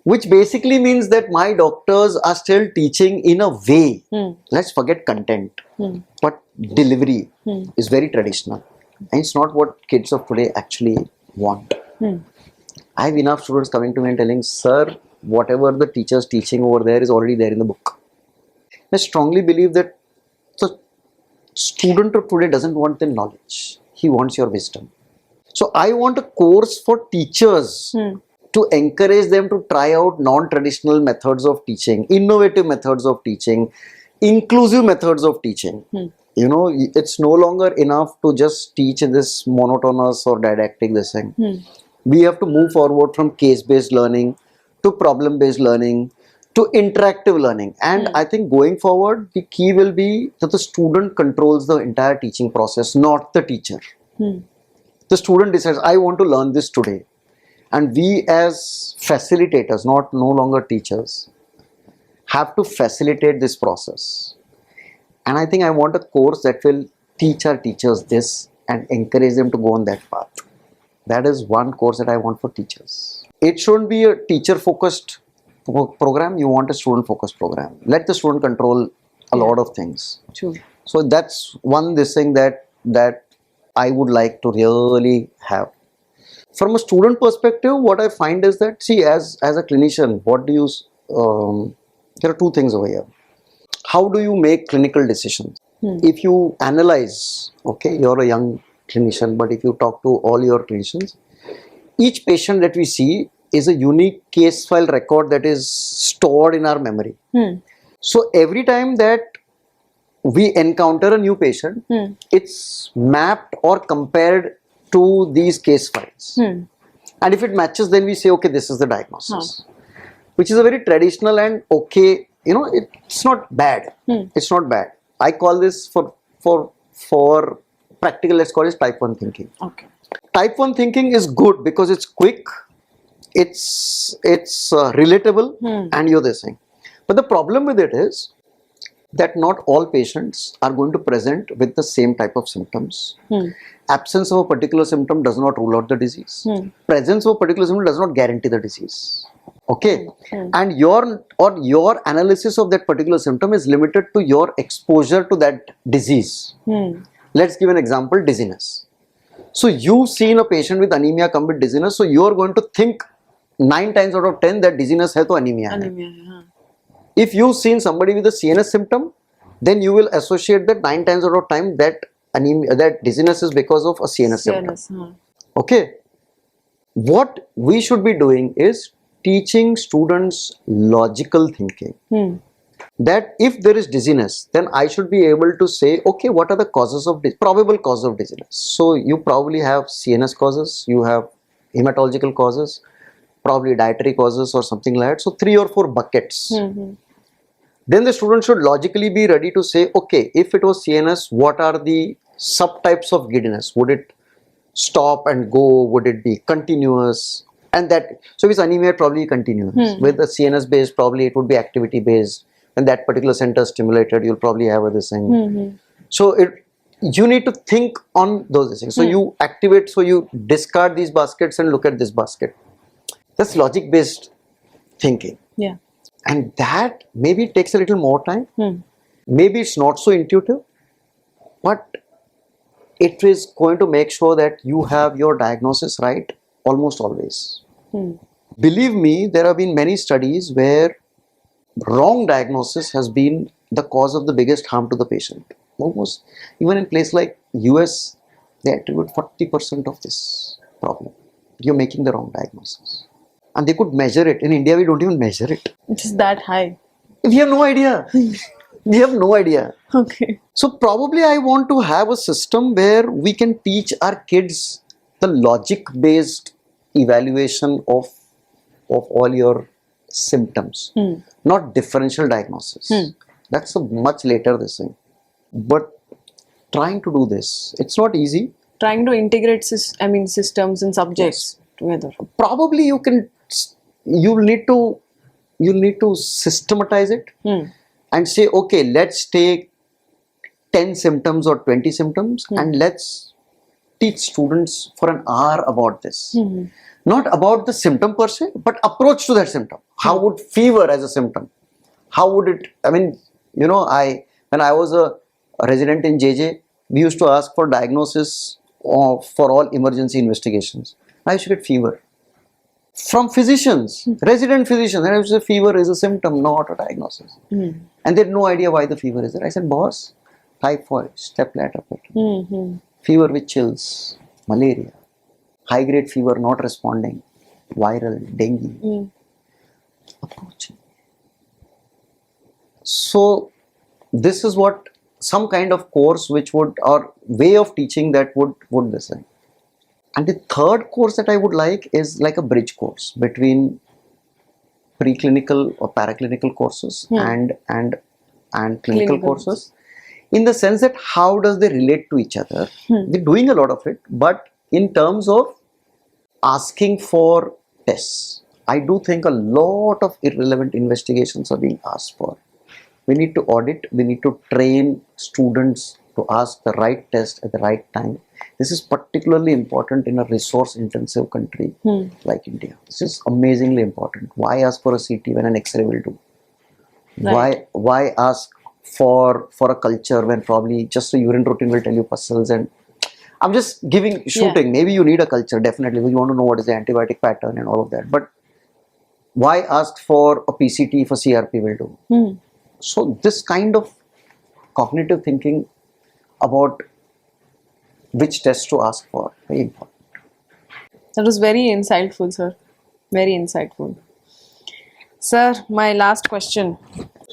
Which basically means that my doctors are still teaching in a way. Let's forget content. But delivery is very traditional. And it's not what kids of today actually want. I have enough students coming to me and telling, sir, whatever the teacher's teaching over there is already there in the book. I strongly believe that the student of today doesn't want the knowledge. He wants your wisdom. So I want a course for teachers to encourage them to try out non-traditional methods of teaching, innovative methods of teaching, inclusive methods of teaching. You know, it's no longer enough to just teach in this monotonous or didactic this thing. We have to move forward from case-based learning to problem-based learning to interactive learning. And I think going forward, the key will be that the student controls the entire teaching process, not the teacher. The student decides, I want to learn this today. And we as facilitators, no longer teachers, have to facilitate this process. And I think I want a course that will teach our teachers this and encourage them to go on that path. That is one course that I want for teachers. It shouldn't be a teacher-focused program. You want a student-focused program. Let the student control a lot of things. True. So that's one thing that I would like to really have. From a student perspective, what I find is that, see, as a clinician, what do you, there are 2 things over here. How do you make clinical decisions? If you analyze, okay, you're a young clinician, but if you talk to all your clinicians, each patient that we see is a unique case file record that is stored in our memory. So every time that we encounter a new patient, it's mapped or compared to these case files. And if it matches, then we say, okay, this is the diagnosis. Which is a very traditional and okay, you know, it's not bad. It's not bad. I call this for practical, let's call it type 1 thinking. Okay. Type 1 thinking is good because it's quick, it's relatable, and you're this thing. But the problem with it is that not all patients are going to present with the same type of symptoms. Absence of a particular symptom does not rule out the disease. Presence of a particular symptom does not guarantee the disease. Okay, and your analysis of that particular symptom is limited to your exposure to that disease. Let's give an example, dizziness. So you've seen a patient with anemia come with dizziness, so you're going to think 9 times out of 10 that dizziness hai to anemia hai. If you've seen somebody with a CNS symptom, then you will associate that 9 times out of time that anemia, that dizziness is because of a CNS symptom. Okay, what we should be doing is teaching students logical thinking. That if there is dizziness, then I should be able to say, okay, what are the causes of probable cause of dizziness? So you probably have CNS causes, you have hematological causes, probably dietary causes or something like that. So 3 or 4 buckets. Then the student should logically be ready to say, okay, if it was CNS, what are the subtypes of giddiness? Would it stop and go? Would it be continuous? And that, so with anemia, probably continuous. With the CNS based, probably it would be activity based. When that particular center is stimulated, you'll probably have this thing. So you need to think on those things. So you activate, so you discard these baskets and look at this basket. That's logic based thinking. Yeah. And that maybe takes a little more time. Maybe it's not so intuitive, but it is going to make sure that you have your diagnosis right almost always. Believe me, there have been many studies where wrong diagnosis has been the cause of the biggest harm to the patient. Almost, even in place like US, they attribute 40% of this problem. You're making the wrong diagnosis. And they could measure it. In India, we don't even measure it. It is that high. We have no idea. We have no idea. Okay. So probably I want to have a system where we can teach our kids the logic-based evaluation of all your symptoms, not differential diagnosis. That's a much later this thing. But trying to do this, it's not easy. Trying to integrate systems and subjects together. Probably you'll need to systematize it and say, okay, let's take 10 symptoms or 20 symptoms and let's teach students for an hour about this. Not about the symptom per se, but approach to that symptom. How would fever as a symptom? How would it, when I was a resident in JJ, we used to ask for diagnosis for all emergency investigations. I used to get fever from physicians, resident physicians, and I used to say fever is a symptom, not a diagnosis. And they had no idea why the fever is there. I said, boss, typhoid, step ladder pattern, fever with chills, malaria, high grade fever not responding, viral, dengue, approaching. So this is what some kind of course which would, or way of teaching that would listen. And the third course that I would like is like a bridge course between preclinical or paraclinical courses and clinical courses, in the sense that how does they relate to each other. They're doing a lot of it, but in terms of asking for tests, I do think a lot of irrelevant investigations are being asked for. We need to audit, we need to train students to ask the right test at the right time. This is particularly important in a resource intensive country like India. This is amazingly important. Why ask for a CT when an X-ray will do? Right. Why ask for a culture when probably just a urine routine will tell you pustules? And I'm just shooting. Maybe you need a culture, definitely. You want to know what is the antibiotic pattern and all of that. But why ask for a PCT if a CRP will do? So this kind of cognitive thinking about which test to ask for, very important. That was very insightful, sir. Very insightful. Sir, my last question.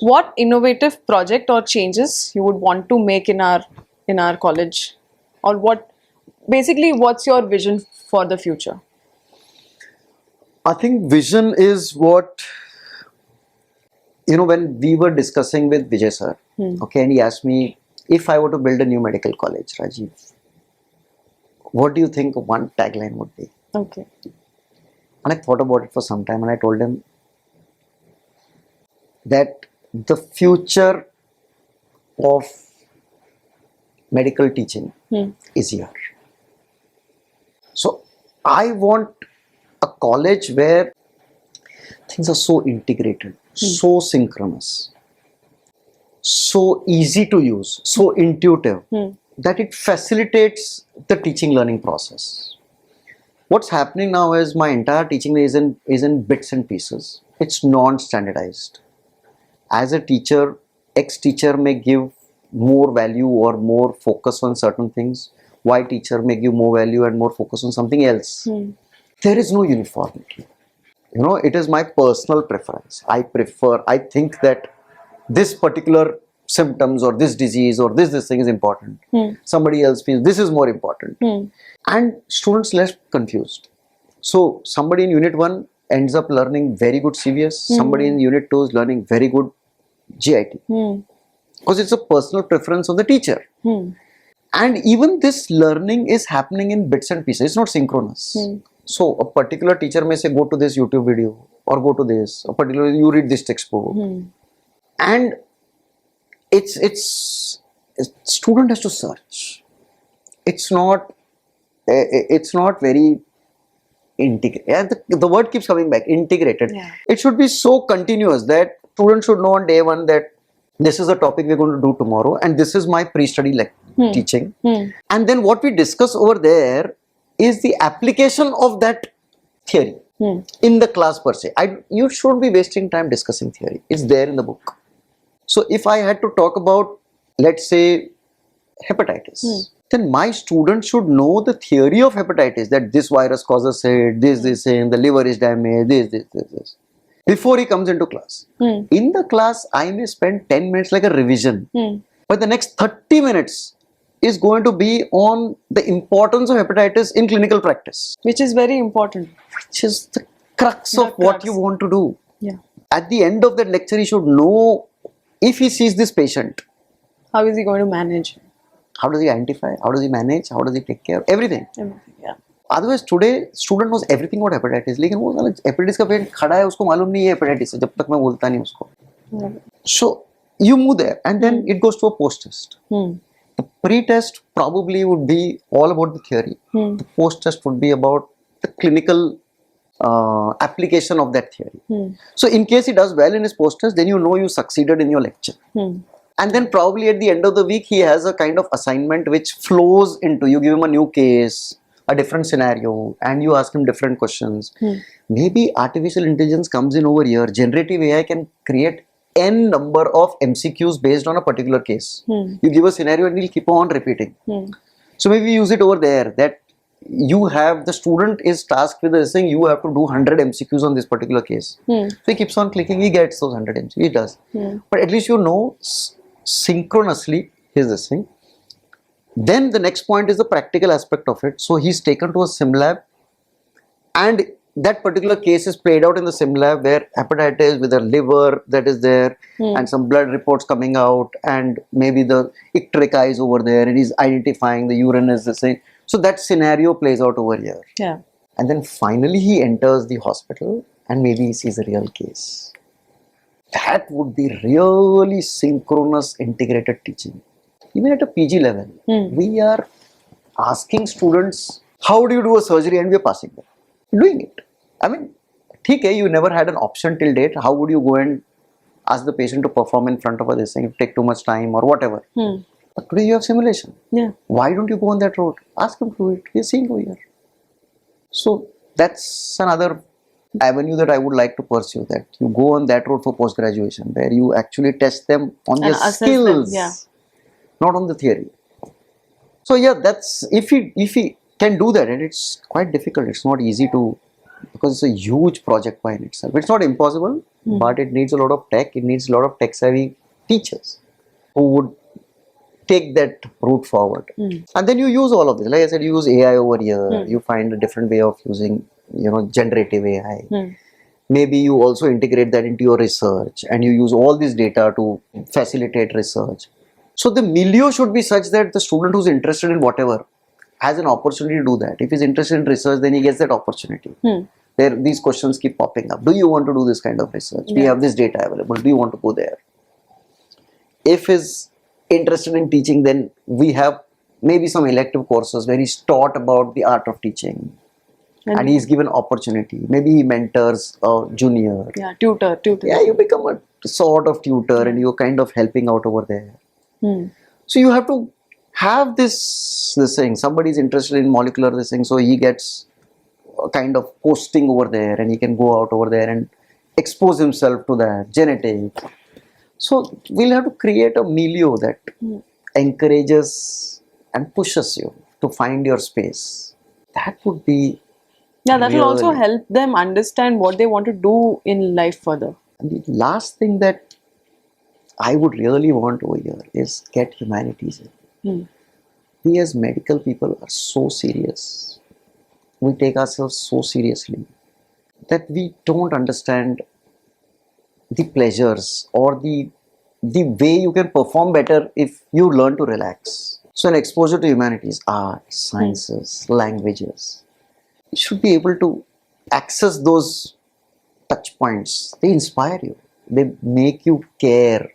What innovative project or changes you would want to make in our college? Or what's your vision for the future? I think vision is what, when we were discussing with Vijay sir, okay, and he asked me, if I were to build a new medical college, Rajiv, what do you think one tagline would be? Okay. And I thought about it for some time and I told him that the future of medical teaching is here. So I want a college where things are so integrated, so synchronous, so easy to use, so intuitive, that it facilitates the teaching learning process. What's happening now is my entire teaching is in bits and pieces. It's non-standardized. As a teacher, ex-teacher may give more value or more focus on certain things. Y teacher may give more value and more focus on something else. There is no uniformity. It is my personal preference. I think that this particular symptoms or this disease or this thing is important. Somebody else feels this is more important. And students less confused. So somebody in unit 1 ends up learning very good CVS. Somebody in unit 2 is learning very good GIT. Because it's a personal preference of the teacher. And even this learning is happening in bits and pieces. It's not synchronous. So a particular teacher may say, go to this YouTube video or go to this. A particular, you read this textbook. And it's student has to search. It's not very integrated. The word keeps coming back, integrated. It should be so continuous that students should know on day one that this is a topic we're going to do tomorrow and this is my pre-study teaching. And then what we discuss over there is the application of that theory. in the class per se. You shouldn't be wasting time discussing theory. It's there in the book. So if I had to talk about, let's say, hepatitis, then my students should know the theory of hepatitis, that this virus causes it, this, and the liver is damaged, this. Before he comes into class. In the class, I may spend 10 minutes like a revision, but the next 30 minutes is going to be on the importance of hepatitis in clinical practice. Which is very important. Which is the crux of what you want to do. Yeah. At the end of that lecture, he should know, if he sees this patient, how is he going to manage? How does he identify? How does he manage? How does he take care? Everything. Yeah. Otherwise, today, student knows everything about hepatitis. लेकिन वो साला hepatitis का patient खड़ा है, उसको मालूम नहीं है hepatitis है, जब तक मैं बोलता नहीं उसको. So, you move there and then it goes to a post-test. The pre-test probably would be all about the theory. The post-test would be about the clinical application of that theory. So in case he does well in his post-test, then you know you succeeded in your lecture. And then probably at the end of the week, he has a kind of assignment which flows into, you give him a new case, a different scenario, and you ask him different questions. Maybe artificial intelligence comes in over here. Generative AI can create n number of MCQs based on a particular case. You give a scenario and he'll keep on repeating. So maybe use it over there, that you have, the student is tasked with this thing, you have to do 100 MCQs on this particular case. So he keeps on clicking, he gets those 100 MCQs, he does. But at least you know synchronously, here's this thing. Then the next point is the practical aspect of it. So he's taken to a sim lab and that particular case is played out in the sim lab where hepatitis with a liver that is there and some blood reports coming out and maybe the icteric is over there and he's identifying the urine is the same. So that scenario plays out over here. Yeah. And then finally he enters the hospital and maybe he sees a real case. That would be really synchronous integrated teaching. Even at a PG level, we are asking students, how do you do a surgery, and we are passing them. Doing it. I mean, okay, you never had an option till date. How would you go and ask the patient to perform in front of a this thing? It take too much time or whatever. But today you have simulation. Yeah. Why don't you go on that road? Ask him to do it. We are seeing over here. So that's another avenue that I would like to pursue, that you go on that road for post-graduation where you actually test them on their skills, not on the theory. So yeah, that's, if he can do that, and it's quite difficult, it's not easy to, because it's a huge project by in itself. It's not impossible, but it needs a lot of tech, it needs a lot of tech-savvy teachers who would take that route forward. And then you use all of this. Like I said, you use AI over here, you find a different way of using, generative AI. Maybe you also integrate that into your research and you use all this data to facilitate research. So the milieu should be such that the student who's interested in whatever has an opportunity to do that. If he's interested in research, then he gets that opportunity. These questions keep popping up. Do you want to do this kind of research? We have this data available. Do you want to go there? If he's interested in teaching, then we have maybe some elective courses where he's taught about the art of teaching. And he's given opportunity. Maybe he mentors a junior. Yeah, tutor. Yeah, you become a sort of tutor and you're kind of helping out over there. So you have to have this thing. Somebody's interested in molecular this thing, so he gets a kind of posting over there and he can go out over there and expose himself to that, genetics. So we'll have to create a milieu that encourages and pushes you to find your space. That would be that will also help them understand what they want to do in life further. And the last thing that I would really want over here is get humanities in. We as medical people are so serious. We take ourselves so seriously that we don't understand the pleasures or the way you can perform better if you learn to relax. So an exposure to humanities, art, sciences, languages, you should be able to access those touch points. They inspire you. They make you care.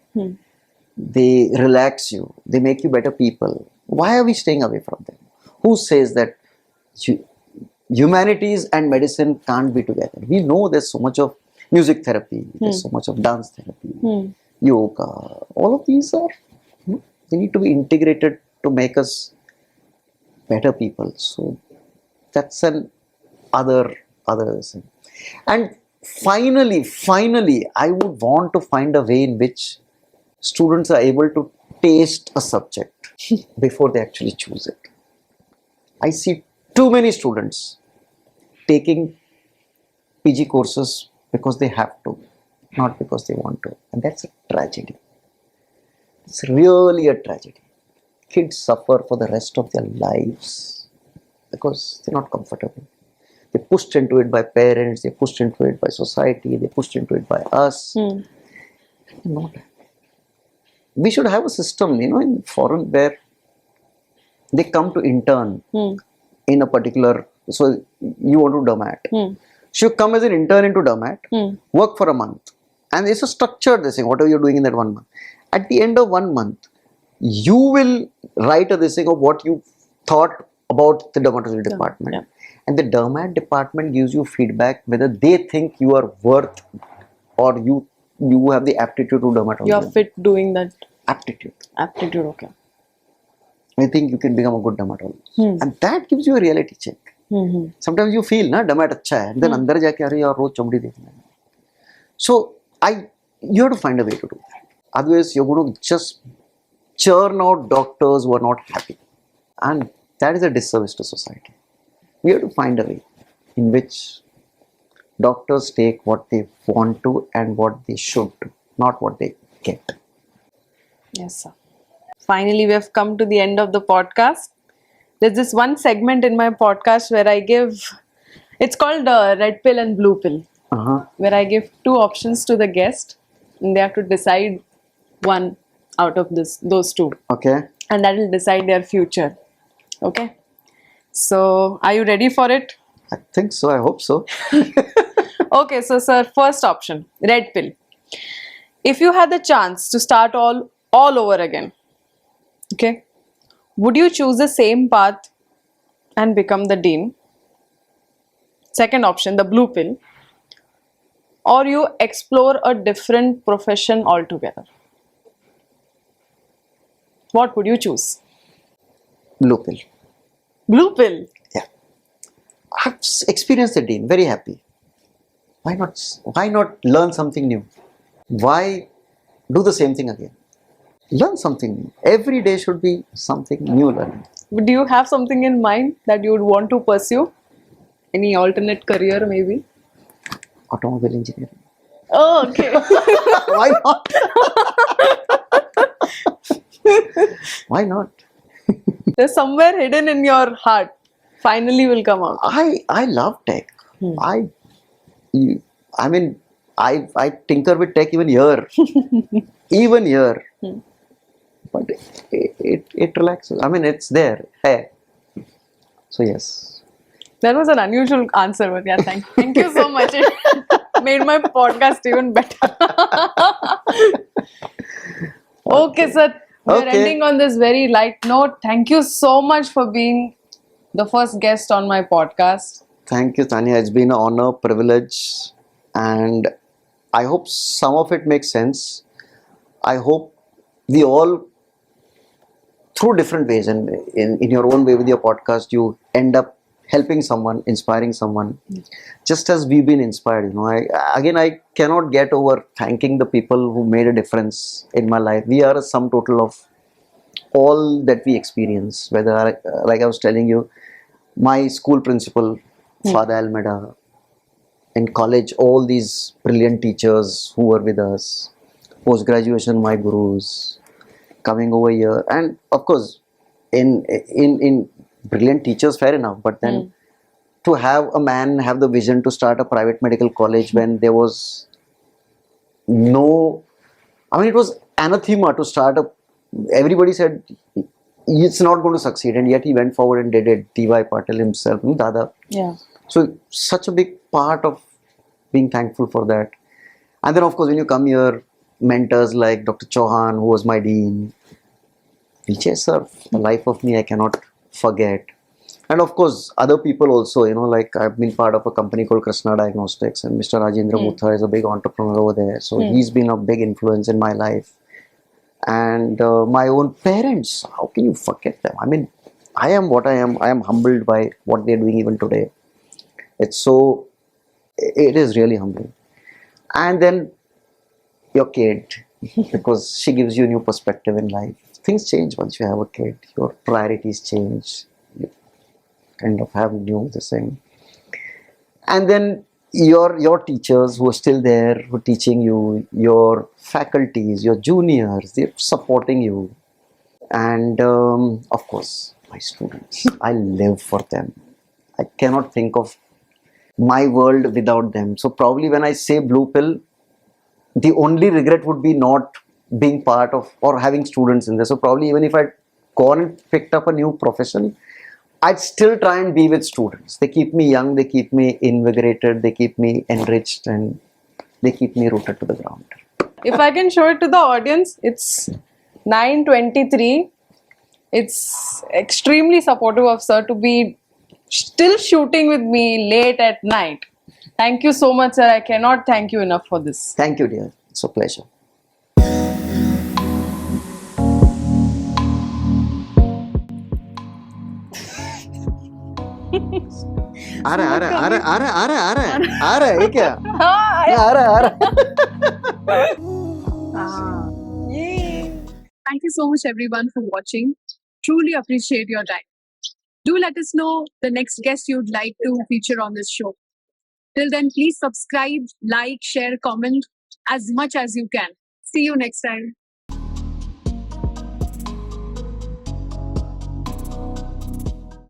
They relax you. They make you better people. Why are we staying away from them? Who says that humanities and medicine can't be together? We know there's so much of music therapy, there's so much of dance therapy, yoga. All of these are, they need to be integrated to make us better people. So that's an other thing. And finally, I would want to find a way in which students are able to taste a subject before they actually choose it. I see too many students taking PG courses because they have to, not because they want to. And that's a tragedy. It's really a tragedy. Kids suffer for the rest of their lives because they're not comfortable. They're pushed into it by parents, they're pushed into it by society, they're pushed into it by us. Not. We should have a system, in foreign where they come to intern in a particular, so you want to dermat. So you come as an intern into dermat, work for a month. And it's a structured this thing, whatever you're doing in that 1 month. At the end of 1 month, you will write a this thing of what you thought about the dermatology department. Yeah. And the dermat department gives you feedback whether they think you are worth or you have the aptitude to dermatology. You are fit doing that. Aptitude. Aptitude, okay. I think you can become a good dermatologist. And that gives you a reality check. Sometimes you feel, dermat acha hai. And then andar jaake are yaar roz chamdi dekhna hai. So you have to find a way to do that. Otherwise, you're going to just churn out doctors who are not happy. And that is a disservice to society. We have to find a way in which doctors take what they want to and what they should do, not what they get. Yes, sir. Finally, we have come to the end of the podcast. There's this one segment in my podcast where I give, it's called red pill and blue pill, where I give 2 options to the guest and they have to decide one out of those 2. Okay. And that will decide their future. Okay. So, are you ready for it? I think so. I hope so. Okay, so sir, first option, red pill. If you had the chance to start all over again, okay, would you choose the same path and become the dean? Second option, the blue pill. Or you explore a different profession altogether. What would you choose? Blue pill. Blue pill. Yeah. I've experienced the dean. Very happy. Why not? Why not learn something new? Why do the same thing again? Learn something new. Every day should be something new learning. Do you have something in mind that you would want to pursue? Any alternate career maybe? Automobile engineering. Oh, okay. Why not? Why not? There's somewhere hidden in your heart. Finally will come out. I love tech. I tinker with tech even here. Even here. But it relaxes. I mean, it's there. Hey. So yes. That was an unusual answer, but yeah, thank you so much. It made my podcast even better. Okay, sir. We're ending on this very light note. Thank you so much for being the first guest on my podcast. Thank you, Tanya. It's been an honor, privilege, and I hope some of it makes sense. I hope we all, through different ways and in your own way with your podcast, you end up helping someone, inspiring someone, just as we've been inspired. I cannot get over thanking the people who made a difference in my life. We are a sum total of all that we experience, whether, like I was telling you, my school principal, Father Almeida, in college, all these brilliant teachers who were with us, post-graduation, my gurus, coming over here, and of course, in brilliant teachers, fair enough, but then to have a man have the vision to start a private medical college when there was no, it was anathema to start everybody said it's not going to succeed, and yet he went forward and did it. D.Y. Patil himself, Dada. Yeah. So such a big part of being thankful for that. And then of course when you come here, mentors like Dr. Chauhan, who was my dean, Vijay sir, the life of me I cannot forget. And of course other people also, like I've been part of a company called Krishna Diagnostics, and Mr. Rajendra Mutha is a big entrepreneur over there. So he's been a big influence in my life. And my own parents, how can you forget them? I am what I am. I am humbled by what they're doing even today. It's so it is really humbling. And then your kid, because she gives you a new perspective in life. Things change once you have a kid. Your priorities change. You kind of have new the same. And then your teachers who are still there, who are teaching you, your faculties, your juniors, they're supporting you. And of course, my students. I live for them. I cannot think of my world without them. So probably when I say blue pill, the only regret would be not being part of or having students in there. So probably even if I'd gone and picked up a new profession, I'd still try and be with students. They keep me young, they keep me invigorated, they keep me enriched, and they keep me rooted to the ground. If I can show it to the audience, it's 9:23. It's extremely supportive of sir to be still shooting with me late at night. Thank you so much, sir. I cannot thank you enough for this. Thank you, dear. It's a pleasure. आ रहा है, आ रहा है, आ रहा है, आ रहा है, आ रहा है, आ रहा है, ये क्या? आ रहा है, आ रहा है. Thank you so much, everyone, for watching. Truly appreciate your time. Do let us know the next guest you'd like to feature on this show. Till then, please subscribe, like, share, comment as much as you can. See you next time.